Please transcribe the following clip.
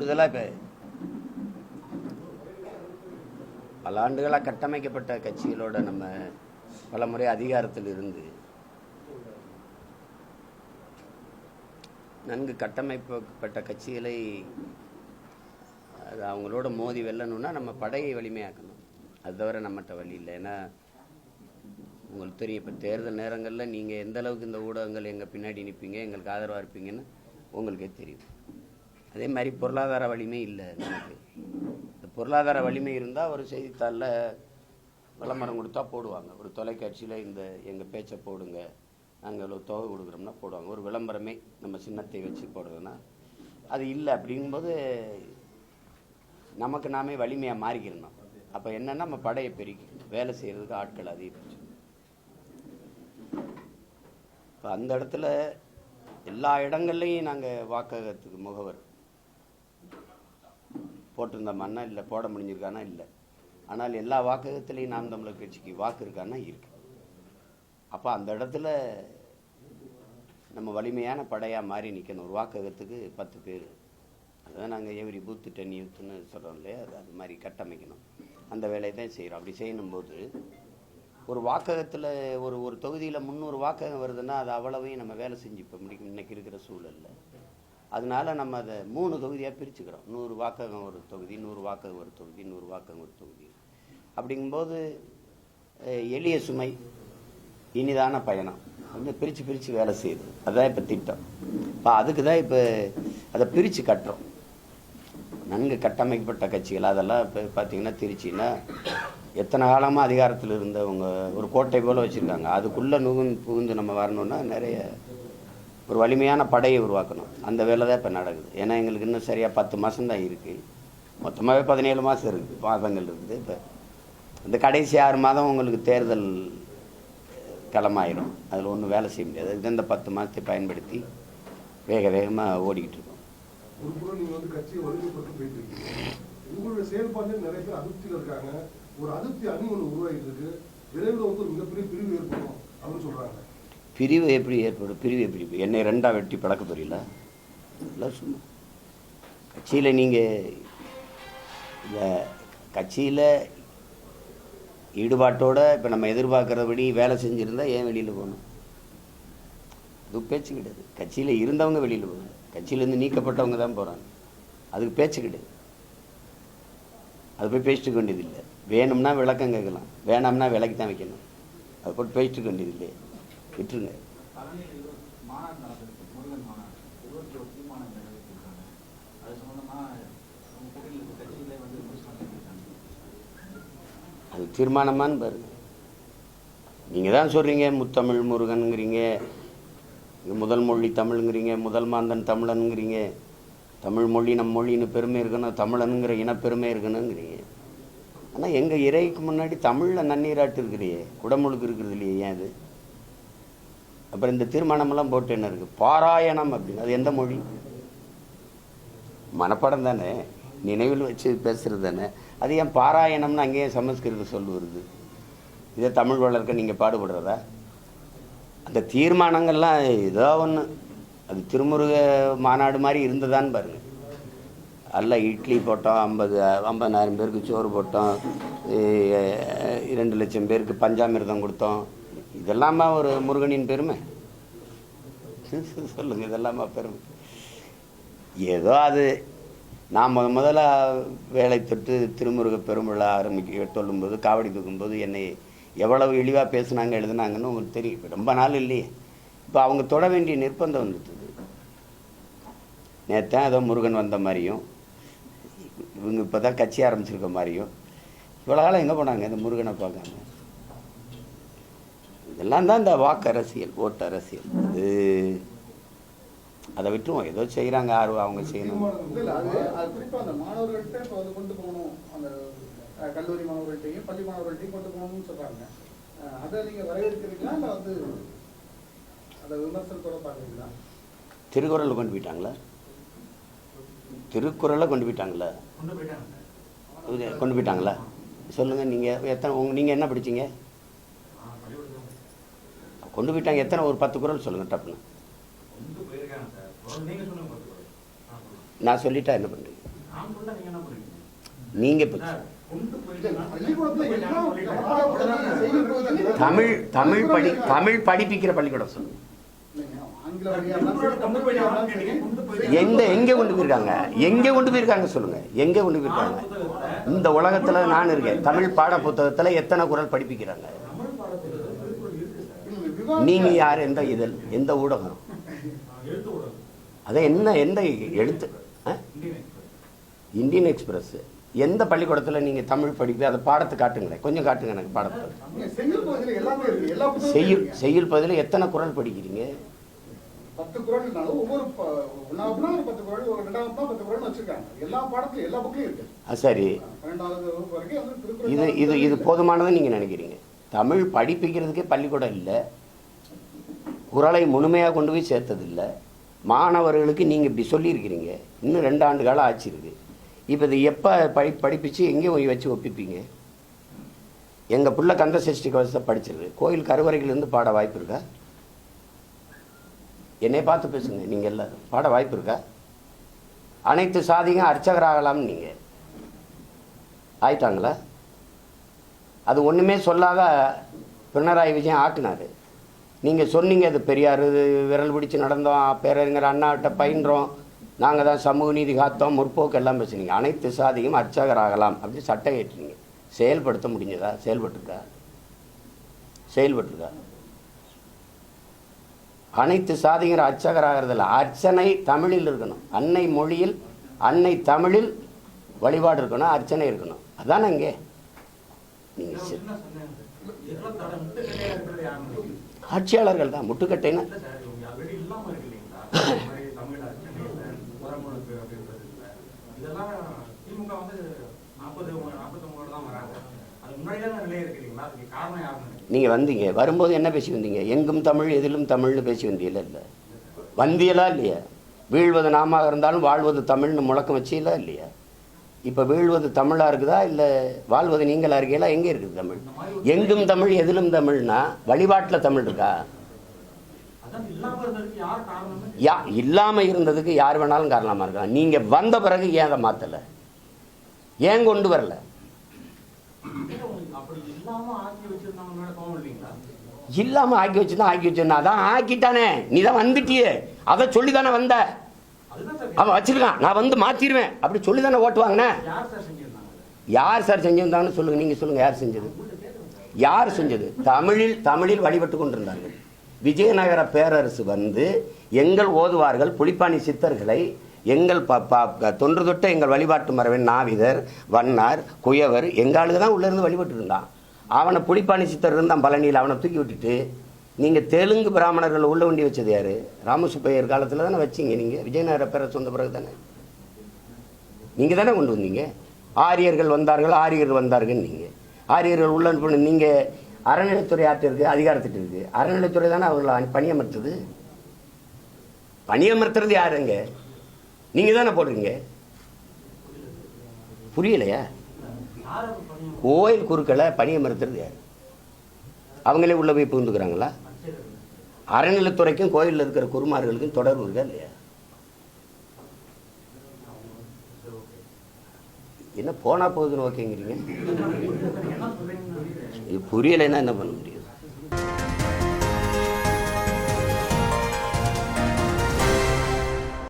கூடுதலாக இப்போ பல ஆண்டுகளாக கட்டமைக்கப்பட்ட கட்சிகளோட நம்ம பல முறை அதிகாரத்தில் இருந்து நன்கு கட்டமைக்கப்பட்ட கட்சிகளை அது அவங்களோட மோதி வெல்லணும்னா நம்ம படையை வலிமையாக்கணும். அது தவிர நம்மகிட்ட வழி இல்லை. ஏன்னா உங்களுக்கு தெரியும், இப்போ தேர்தல் நேரங்களில் நீங்கள் எந்த அளவுக்கு இந்த ஊடகங்கள் எங்கள் பின்னாடி நிற்பீங்க, எங்களுக்கு ஆதரவாக இருப்பீங்கன்னு உங்களுக்கே தெரியும். அதே மாதிரி பொருளாதார வலிமை இல்லை நமக்கு. இந்த பொருளாதார வலிமை இருந்தால் ஒரு செய்தித்தாளில் விளம்பரம் கொடுத்தா போடுவாங்க, ஒரு தொலைக்காட்சியில் இந்த எங்கள் பேச்சை போடுங்க, நாங்கள் இவ்வளோ தொகை கொடுக்குறோம்னா போடுவாங்க. ஒரு விளம்பரமே நம்ம சின்னத்தை வச்சு போடுறதுன்னா அது இல்லை. அப்படிங்கும்போது நமக்கு நாமே வலிமையாக மாறிக்கிறணும். அப்போ என்னென்னா நம்ம படையை பெருக்கி வேலை செய்கிறதுக்கு ஆட்கள் அதிகரிச்சு. இப்போ அந்த இடத்துல எல்லா இடங்கள்லையும் நாங்கள் வாக்ககத்துக்கு முகவர் போட்டிருந்தோம்னா இல்லை, போட முடிஞ்சிருக்கானா இல்லை. ஆனால் எல்லா வாக்ககத்துலேயும் நாம் தமிழர் கட்சிக்கு வாக்கு இருக்கான்னா இருக்கு. அப்போ அந்த இடத்துல நம்ம வலிமையான படையாக மாறி நிற்கணும். ஒரு வாக்ககத்துக்கு 10 பேர், அதுதான் நாங்கள் எவ்ரி பூத்து 10 யூத்துன்னு சொல்கிறோம் இல்லையா, அது மாதிரி கட்டமைக்கணும். அந்த வேலையை தான் செய்கிறோம். அப்படி செய்யணும்போது ஒரு வாக்ககத்தில் ஒரு தொகுதியில் 300 வாக்ககம் வருதுன்னா அது அவ்வளவையும் நம்ம வேலை செஞ்சு இப்போ முடிக்கும் இன்றைக்கி இருக்கிற சூழலில். அதனால நம்ம அதை 3 தொகுதியாக பிரிச்சுக்கிறோம். 100 வாக்ககம் ஒரு தொகுதி, 100 வாக்ககம் ஒரு தொகுதி, 100 வாக்ககம் ஒரு தொகுதி. அப்படிங்கும்போது எளிய சுமை, இனிதான பயணம் வந்து பிரித்து வேலை செய்யுது. அதுதான் இப்போ திட்டம். இப்போ அதுக்கு தான் இப்போ அதை பிரித்து கட்டுறோம். நன்கு கட்டமைக்கப்பட்ட கட்சிகள் அதெல்லாம் இப்போ பார்த்தீங்கன்னா திருச்சின்னா எத்தனை காலமாக அதிகாரத்தில் இருந்தவங்க ஒரு கோட்டை போல் வச்சுருக்காங்க. அதுக்குள்ளே புகுந்து நம்ம வரணுன்னா நிறைய ஒரு வலிமையான படையை உருவாக்கணும். அந்த வேலை தான் இப்போ நடக்குது. ஏன்னா எங்களுக்கு இன்னும் சரியாக 10 மாதம் தான் இருக்குது. மொத்தமாகவே 17 மாதம் இருக்குது, மாதங்கள் இருக்குது. இப்போ இந்த கடைசி 6 மாதம் உங்களுக்கு தேர்தல் களமாயிடும். அதில் ஒன்றும் வேலை செய்ய முடியாது. இது இந்த 10 மாதத்தை பயன்படுத்தி வேகமாக ஓடிக்கிட்டு இருக்கோம். ஒரு புறம் நீங்கள் வந்து கட்சியை வலிமைப்பட்டு போயிட்டு இருக்கீங்க, உங்களுடைய செயல்பாட்டில் நிறைய பேர் அதிருப்தியில் இருக்காங்க. ஒரு அதிருப்தி அணி ஒன்று உருவாகிட்டு இருக்கு. விரைவில் வந்து ஒரு மிகப்பெரிய பிரிவு ஏற்படும் அப்படின்னு சொல்கிறாங்க. பிரிவு எப்படி ஏற்படும்? பிரிவு எப்படி? என்னை 2ஆக வெட்டி பழக்க போறீங்களா? இல்லை, சும்மா கட்சியில் நீங்கள் இந்த கட்சியில் ஈடுபாட்டோடு இப்போ நம்ம எதிர்பார்க்குறபடி வேலை செஞ்சுருந்தா ஏன் வெளியில் போகணும்? அது பேச்சு கிடையாது. கட்சியில் இருந்தவங்க வெளியில் போகணும், கட்சியிலேருந்து நீக்கப்பட்டவங்க தான் போகிறாங்க. அதுக்கு பேச்சு கிடையாது. அது போய் பேசிட்டு வேண்டியதில்லை. வேணும்னா விளக்கம் கேட்கலாம், வேணாம்னா விலைக்கு தான் வைக்கணும். அது போட்டு பேசிட்டு வேண்டியதில்லை, விட்டுருங்க. அது தீர்மானமானு பாருங்க. நீங்கள் தான் சொல்கிறீங்க முத்தமிழ் முருகனுங்கிறீங்க, முதல் மொழி தமிழுங்கிறீங்க, முதல் மாந்தன் தமிழனுங்கிறீங்க, தமிழ் மொழி நம் மொழின்னு பெருமை இருக்கணும், தமிழனுங்கிற இனப்பெருமை இருக்கணுங்கிறீங்க. ஆனால் எங்கள் இறைக்கு முன்னாடி தமிழில் நன்னீராட்டு இருக்கிறியே, குடமுழுக்கு இருக்கிறது இல்லையே, ஏன் அது? அப்புறம் இந்த தீர்மானமெல்லாம் போட்டு என்ன இருக்குது? பாராயணம் அப்படின்னு அது எந்த மொழி? மனப்பாடம் தானே, நினைவில் வச்சு பேசுகிறது தானே. அது ஏன் பாராயணம்னு அங்கேயே சமஸ்கிருத சொல் வருது? இதை தமிழ் வளர்க்க நீங்கள் பாடுபடுறதா? அந்த தீர்மானங்கள்லாம் ஏதோ ஒன்று அது திருமுருக மாநாடு மாதிரி இருந்ததான்னு பாருங்கள். அல்ல, இட்லி போட்டோம், 50,000 பேருக்கு சோறு போட்டோம், 2 லட்சம் பேருக்கு பஞ்சாமிர்தம் கொடுத்தோம். இதெல்லாமா ஒரு முருகனின் பெருமை? சொல்லுங்கள், இதெல்லாமா பெருமை? ஏதோ அது நான் முதல்ல வேலை தொட்டு திருமுருக பெருமிழா சொல்லும்போது, காவடி தூக்கும்போது என்னை எவ்வளவு இழிவாக பேசுனாங்க எழுதுனாங்கன்னு உங்களுக்கு தெரியும். இப்போ ரொம்ப நாள் இல்லையே. இப்போ அவங்க தொட வேண்டிய நிர்பந்தம் வந்துட்டு. நேற்று ஏதோ முருகன் வந்த மாதிரியும், இவங்க இப்போ தான் கட்சி ஆரம்பிச்சிருக்க மாதிரியும், இவ்வளோ காலம் எங்கே போனாங்க இந்த முருகனை பார்க்காம? இதெல்லாம் தான் இந்த வாக்கு அரசியல், ஓட்டு அரசியல். அது அதை விட்டுருவோம். ஏதோ செய்கிறாங்க, அவங்க செய்யணும். குறிப்பாக அந்த மாணவர்கள்ட்ட இப்போ அது கொண்டு போகணும், அந்த கல்லூரி மாணவர்கள்ட்டையும் பள்ளி மாணவர்கள்ட்டையும் கொண்டு போகணும்னு சொல்கிறாங்க. அதை நீங்கள் வரவேற்கிறீங்களா, இல்லை வந்து அதை விமர்சனத்தோட பார்க்குறீங்களா? திருக்குறளில் கொண்டு போயிட்டாங்களா? திருக்குறளை கொண்டு போயிட்டாங்களா? கொண்டு போயிட்டாங்களா? சொல்லுங்கள். நீங்கள் என்ன படிச்சீங்க? கொண்டு போயிட்டாங்க. எத்தனை? ஒரு 10 குறள் சொல்லுங்கள் டப்புன்னு. நான் சொல்லிட்டா என்ன பண்ணுறீங்க? நீங்க தமிழ் தமிழ் தமிழ் படிப்பிக்கிற பள்ளிக்கூடம் சொல்லுங்க. எங்க கொண்டு போயிருக்காங்க? எங்க கொண்டு போயிருக்காங்க சொல்லுங்க. எங்க கொண்டு போயிருக்காங்க? இந்த உலகத்துல நான் இருக்கேன். தமிழ் பாட புத்தகத்துல எத்தனை குறள் படிப்பிக்கிறாங்க? நீங்க யார்? எந்த இதழ்? எந்த ஊடகம்? அதான் என்ன எந்த எழுத்து? Indian express. எந்த பள்ளிக்கூடத்தில் நீங்கள் தமிழ் படிப்பு அதை பாடத்தை காட்டுங்களேன், கொஞ்சம் காட்டுங்க எனக்கு பாடத்தை. செய்யுள் பகுதியில் எத்தனை குறள் படிக்கிறீங்க? 10 குறள்னாலும் ஒவ்வொரு ஒன்றாவதுனா ஒரு 10 குறள், ஒரு ரெண்டாவதுனா 10 குறள் வச்சிருக்காங்க. எல்லா பாடத்துலயும் எல்லா புக்லயும் இருக்கு. சரி, 12வது வகுப்பு வரைக்கும் வந்து திருக்குறள். இது இது இது போதுமானதுன்னு நீங்கள் நினைக்கிறீங்க? தமிழ் படிப்பிக்கிறதுக்கே பள்ளிக்கூடம் இல்லை, குறளை முழுமையாக கொண்டு போய் சேர்த்ததில்லை, மாணவர்களுக்கு நீங்கள் இப்படி சொல்லியிருக்கிறீங்க. இன்னும் 2 ஆண்டு காலம் ஆச்சு இருக்கு. இப்போ இது எப்போ படிப்பிச்சு எங்கே போய் வச்சு ஒப்பிப்பீங்க? எங்கள் பிள்ளை கந்த சஷ்டி கவசத்தை படிச்சிருக்கு, கோயில் கருவறையிலேருந்து பாட வாய்ப்பு இருக்கா? என்னை பார்த்து பேசுங்க. நீங்கள் எல்லாரும் பாட வாய்ப்பு இருக்கா? அனைத்து சாதியும் அர்ச்சகராகலாம்னு நீங்கள் ஆயிட்டாங்களா? அது ஒன்றுமே சொல்லாத பினராயி விஜயன் ஆக்குனார். நீங்கள் சொன்னீங்க அது பெரியார் விரல் பிடிச்சி நடந்தோம், பேரறிஞர் அண்ணாவிட்ட பயின்றோம், நாங்கள் தான் சமூக நீதி காத்தோம், முற்போக்கு எல்லாம் பேசுனீங்க. அனைத்து சாதியும் அர்ச்சகராகலாம் அப்படி சட்டம் ஏற்றினீங்க. செயல்படுத்த முடிஞ்சதா? செயல்பட்டுருக்கா? செயல்பட்டுருக்கா? அனைத்து சாதிங்கிற அர்ச்சகராகிறதில்ல, அர்ச்சனை தமிழில் இருக்கணும். அன்னை மொழியில் அன்னை தமிழில் வழிபாடு இருக்கணும், அர்ச்சனை இருக்கணும். அதானே இங்கே நீங்கள் ஆட்சியாளர்கள் தான் முட்டுக்கட்டைன்னு. நீங்க வந்தீங்க, வரும்போது என்ன பேசி வந்தீங்க? எங்கும் தமிழ் எதிலும் தமிழ்னு பேசி வந்தீங்களா? இல்லை வந்தியலா இல்லையா? வீழ்வது நாம இருந்தாலும் வாழ்வது தமிழ்னு முழக்கம் வச்சீங்களா இல்லையா? இப்போ வீழ்வது தமிழா இருக்குதா இல்லை வாழ்வது நீங்களா இருக்கீங்களா? எங்கே இருக்குது தமிழ்? எங்கும் தமிழ் எதிலும் தமிழ்னா வழிபாட்டில் தமிழ் இருக்கா? இல்லாமல் இருந்ததுக்கு யார் வேணாலும் காரணமாக இருக்கலாம். நீங்கள் வந்த பிறகு ஏன் அதை மாற்றலை? ஏன் கொண்டு வரல? இல்லாமல் ஆக்கி வச்சுருந்தா அதான் ஆக்கிட்டானே. நீ தான் வந்துட்டியே, அதை சொல்லி தானே வந்த. அவன் வச்சிருக்கான், நான் வந்து மாற்றிடுவேன் அப்படி சொல்லி தானே ஓட்டு வாங்கினேன். யார் சார் செஞ்சிருந்தாங்கன்னு சொல்லுங்கள். நீங்கள் சொல்லுங்கள், யார் செஞ்சது? யார் செஞ்சது? தமிழில் வழிபட்டு கொண்டிருந்தார்கள். விஜயநகர பேரரசு வந்து எங்கள் ஓதுவார்கள் புலிப்பாணி சித்தர்களை, எங்கள் தொன்று தொட்ட எங்கள் வழிபாட்டு மரபின் நாவிதர், வண்ணார், குயவர் எங்களுக்கு தான் உள்ளேருந்து வழிபட்டு இருந்தான். அவனை புலிப்பாணி சித்தர் இருந்தான் பழனியில், அவனை தூக்கி விட்டுட்டு நீங்கள் தெலுங்கு பிராமணர்கள் உள்ள வண்டி வச்சது யார்? ராமசுப்பையர் காலத்தில் தானே வச்சிங்க. நீங்கள் விஜயநகர பேரரசு வந்த பிறகு தானே நீங்கள் தானே கொண்டு வந்தீங்க. ஆரியர்கள் வந்தார்கள் நீங்கள். ஆரியர்கள் உள்ள நீங்கள் அறநிலைத்துறை ஆற்று இருக்குது, அதிகாரத்திட்டு இருக்குது. அறநிலைத்துறை தானே அவர்களை பணியமர்த்தது. பணியமர்த்துறது யாருங்க? நீங்கள் தானே போடுறீங்க. புரியலையா? கோயில் குறுக்களை பணியமர்த்துறது யார்? அவங்களே உள்ள போய் புகுந்துக்கிறாங்களா? அறநிலைத்துறைக்கும் கோயிலில் இருக்கிற குருமார்களுக்கும் தொடர்பு இருக்கா இல்லையா? என்ன போனா போகுதுன்னு ஓகேங்கிறீங்க? புரியலைன்னா என்ன பண்ண முடியும்?